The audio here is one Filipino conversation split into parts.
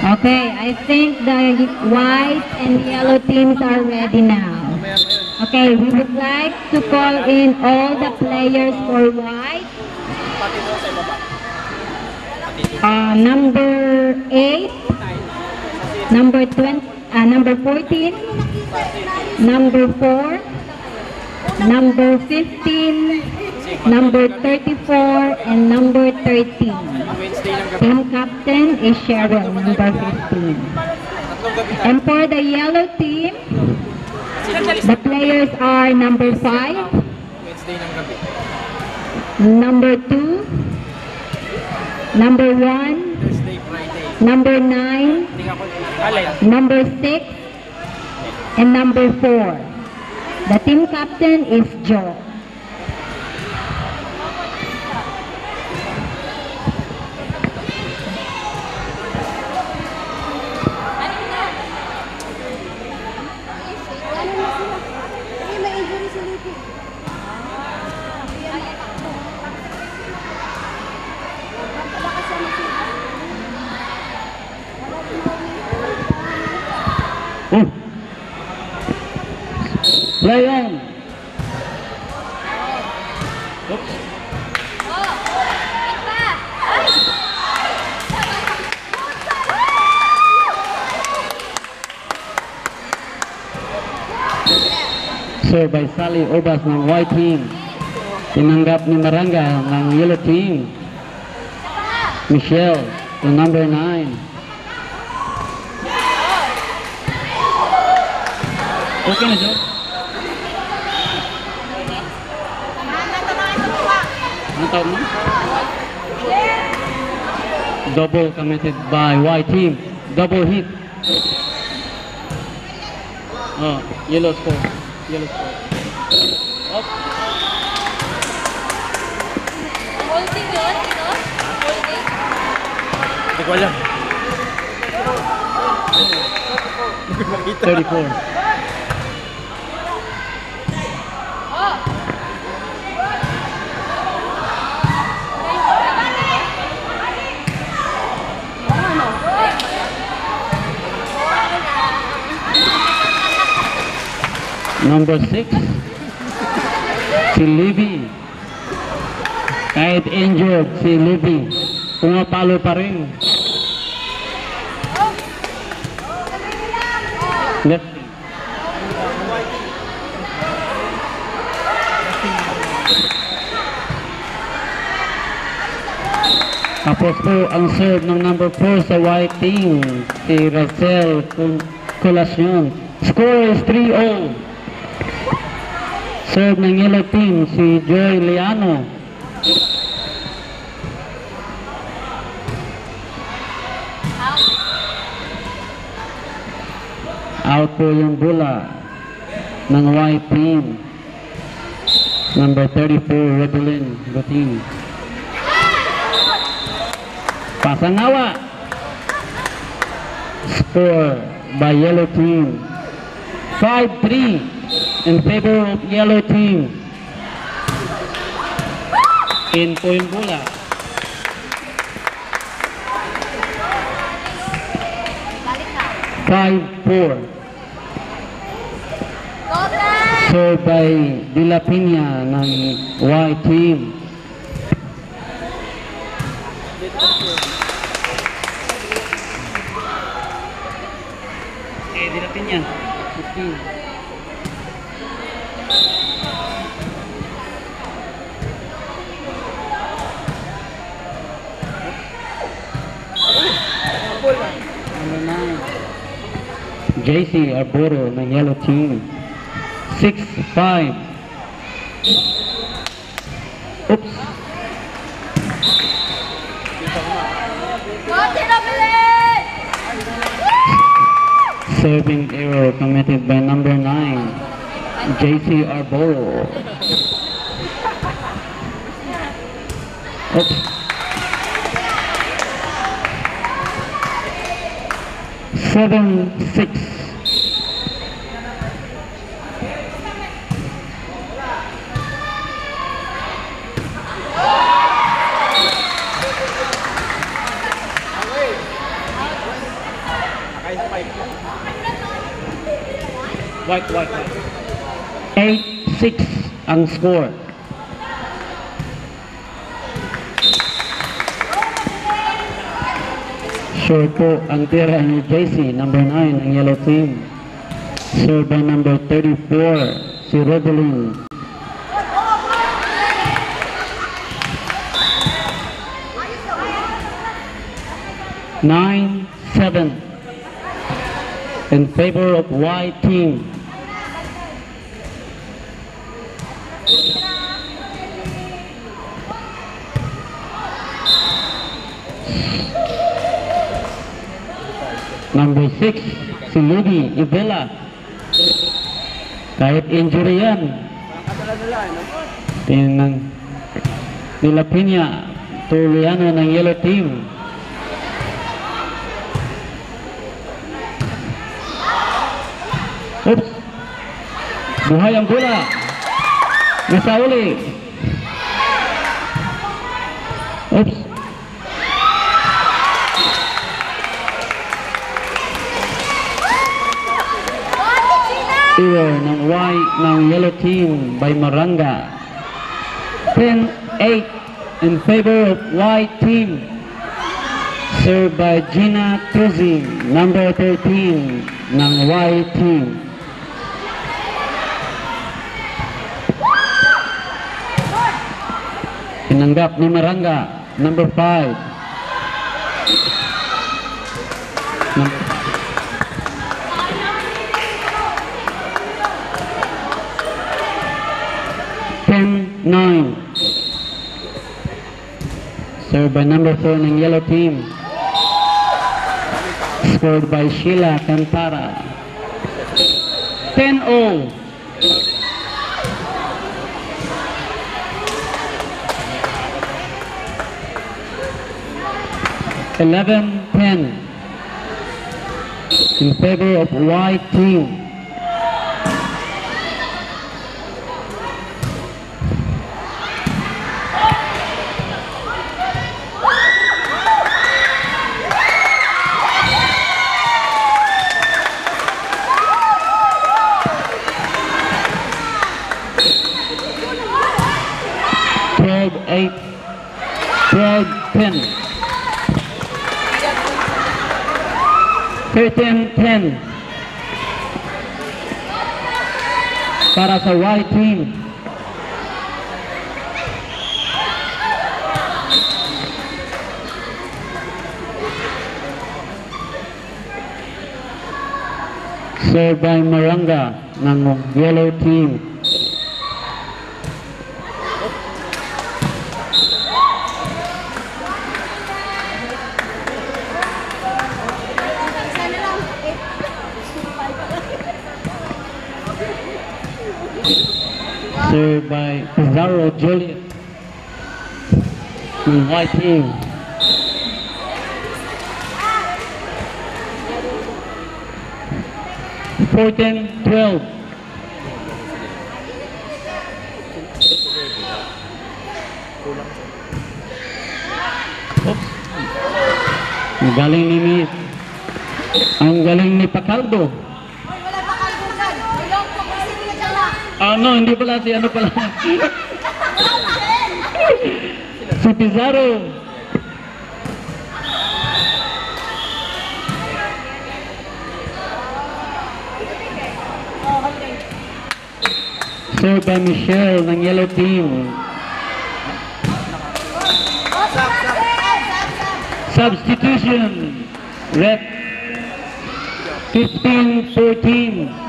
Okay, I think the white and yellow teams are ready now. Okay, we would like to call in all the players for white. Number 8, number 20, number 14, number 4, number 15, number 34, and number 13. Team captain is Cheryl, number 15. And for the yellow team, the players are number 5, number 2, number 1, number 9, number 6, and number 4. The team captain is Joe. Play on. Oops. Serve by Sally Obas ng white team. Tinanggap ni Maranga ng yellow team. Michelle to number 9. Okay na, Joe? Ano tawag mo? Double committed by white team. Double hit. Oh, yellow score. Yellow score. Up. Holding yun, ito? Holding? Hindi ko alam. 34. Number 6, si Libby. Kahit injured, si Libby pumapalo pa rin. Left. Tapos po ang serve ng number 4 sa white team, si Rachel Colacion. Score is 3-0. Serve ng yellow team, si Joy Liano. Out po yung bola ng white team. Number 34, Rebelin Gutin. Pasanawa. Score by yellow team. 5-3. In favor of yellow team. In po yung bola. Five, 4. Served by De La Pina ng white team. De La Pina. 15. JC Arboro ng yellow team. 6-5. Oops. Serving error committed by number 9, JC Arboro. Oops. 7-6. White. 8-6 ang score. Sure po ang tira ni JC, number 9 ang yellow team. Serve by number 34, si Rodelin. Nine, 7 in favor of white team. Number 6, si Ludi Ivela. Kahit injury yan. Tingnan nila Pinya, Tuliano ng yellow team. Oops! Buhay ang bola. Nasa uli. Oops! Error ng white ng yellow team by Maranga. 10-8 in favor of white team. Served by Gina Cruzing, number 13 ng white team. Tinanggap ni Maranga, number 5. Nine. Served by number 4 ng yellow team. Scored by Sheila Cantara. 10-0. In favor of white team. Eight, 12-10. 13-10 para sa white team. Served by Maranga ng yellow team. Served by Pizarro Juliet ng white team. Fourteen, 12. Oops. Ang galing ni Miss. Ang galing ni Pacaldo. No, hindi pala si ano pala. Si Pizarro. Served by Michelle ng yellow team. Substitution. Rep 15-14.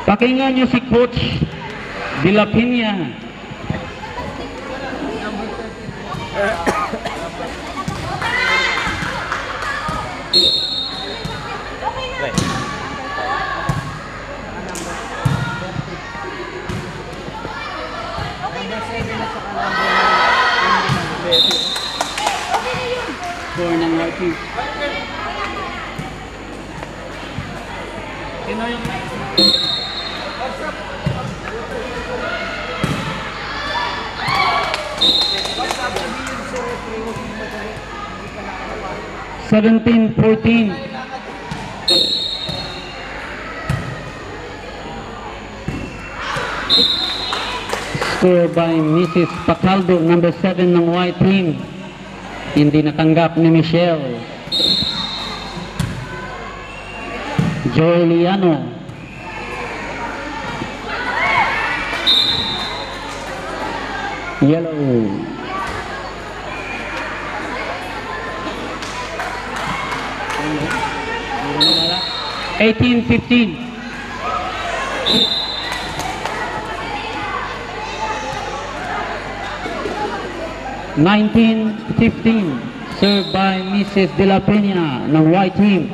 Pakinggan niyo si Coach De La Piña. Score ng Marquis. 17-14. Score by Mrs. Pacaldo, number 7 ng white team. Hindi natanggap ni Michelle. Joeliano. Yellow. Eighteen, 15. Nineteen, 15. Served by Mrs. De La Peña ng white team.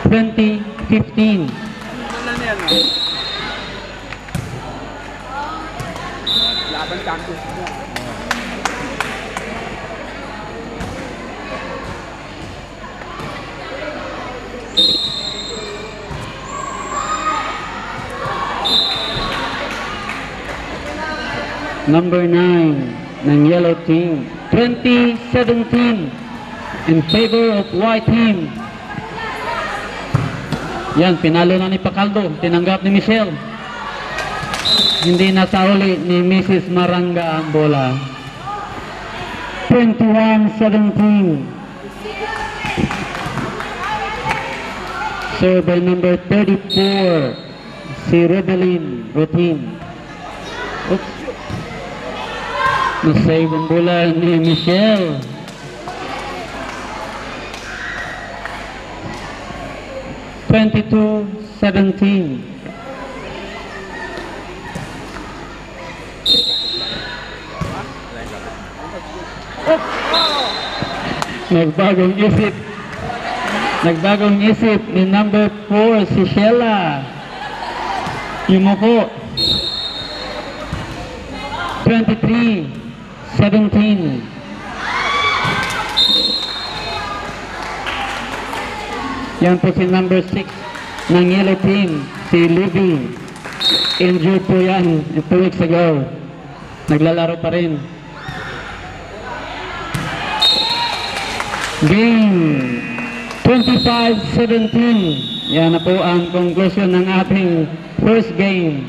Twenty, 15. Laban champions mo. Number 9 ng yellow team. 20-17 in favor of white team. Yan, pinalo na ni Pacaldo. Tinanggap ni Michelle. Hindi nasauli ni Mrs. Maranga ang bola. 21-17. Serve by number 34, si Rebelin Routine. Oops. Nasave ang bola ni Michelle. Twenty-two, 17. Nagbagong isip. Nagbagong isip ni number 4, si Sheila. Yumuko. 23-17. Yan po si number 6 ng yellow team, si Libby. Injured po yan 2 weeks ago. Naglalaro pa rin. Game 25-17. Yan na po ang conclusion ng ating first game.